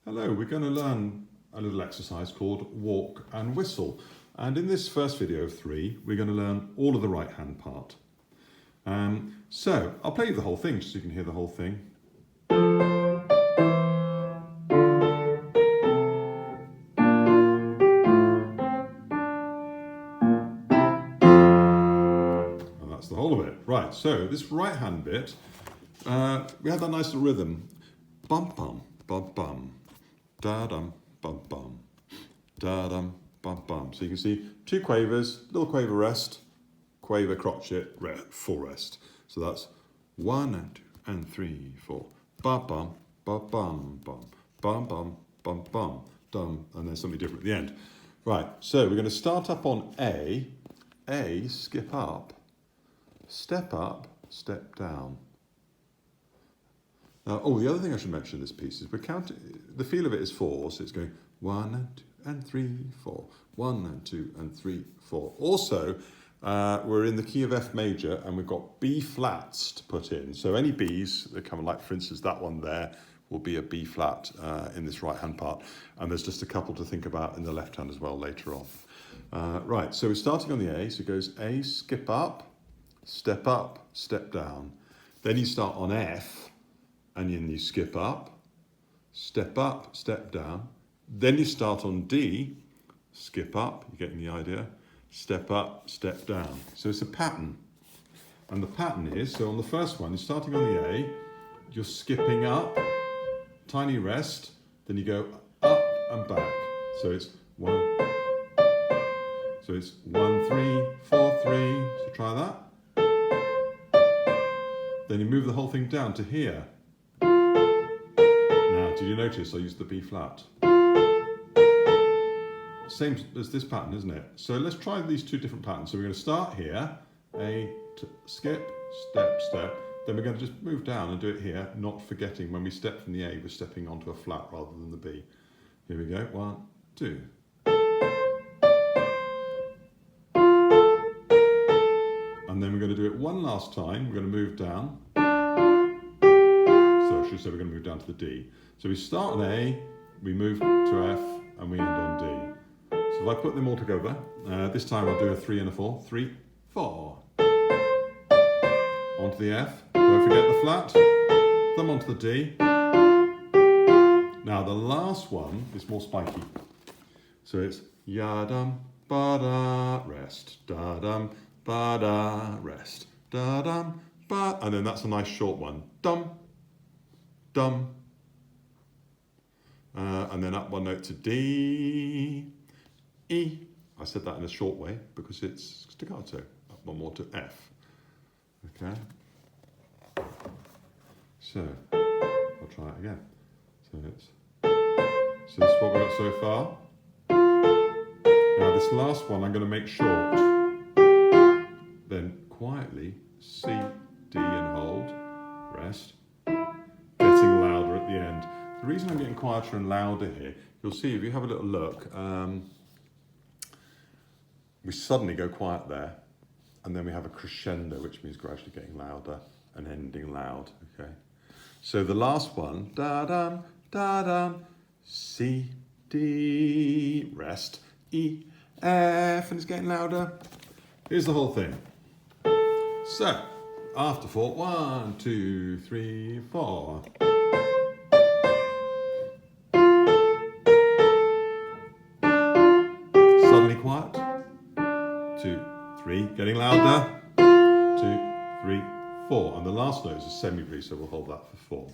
Hello, we're going to learn a little exercise called walk and whistle. And in this first video of 3, we're going to learn all of the right hand part. So I'll play you the whole thing so you can hear the whole thing. And that's the whole of it. Right, so this right hand bit, we have that nice little rhythm. Bum bum, bum bum. Da-dum, bum bum, da-dum, bum bum. So you can see 2 quavers, little quaver rest, quaver crotchet, full rest. So that's 1 and 2 and 3, 4. Bum bum, bum bum, bum, bum bum, bum bum, dum, and then something different at the end. Right, so we're going to start up on A, skip up, step down. The other thing I should mention in this piece is we're counting, the feel of it is 4, so it's going 1 and 2 and 3, 4, 1 and 2 and 3, 4. Also, we're in the key of F major and we've got B flats to put in. So any Bs that come, like for instance that one there will be a B flat in this right hand part. And there's just a couple to think about in the left hand as well later on. Right, so we're starting on the A, so it goes A, skip up, step down. Then you start on F, and then you skip up, step down. Then you start on D, skip up, you're getting the idea, step up, step down. So it's a pattern. And the pattern is, so on the first one, you're starting on the A, you're skipping up, tiny rest, then you go up and back. So it's 1, 3, 4, 3, so try that. Then you move the whole thing down to here. Did you notice I used the B flat? Same as this pattern, isn't it? So let's try these 2 different patterns. So we're going to start here, A, skip, step. Then we're going to just move down and do it here, not forgetting when we step from the A, we're stepping onto a flat rather than the B. Here we go, 1, 2. And then we're going to do it one last time. We're going to move down. So I should say we're going to move down to the D. So we start on A, we move to F, and we end on D. So if I put them all together, this time I'll do a 3 and a 4. 3, 4. Onto the F, don't forget the flat, thumb onto the D. Now the last one is more spiky. So it's ya-dum, ba-da, rest, da-dum, ba-da, rest, da-dum, ba, and then that's a nice short one. Dum, dum. And then up 1 note to D, E. I said that in a short way because it's staccato. Up 1 more to F. Okay. So I'll try it again. So this is what we've got so far. Now this last one I'm going to make short. Then quietly C, D and hold, rest. Getting louder at the end. The reason I'm getting quieter and louder here, you'll see if you have a little look, we suddenly go quiet there, and then we have a crescendo, which means gradually getting louder and ending loud, okay? So the last one, da-dum, C, D, rest, E, F, and it's getting louder. Here's the whole thing. So, after 4, 1, 2, 3, 4. Suddenly quiet. 2, 3, getting louder. 2, 3, 4. And the last note is a semi-breeze, so we'll hold that for 4.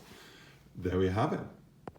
There we have it.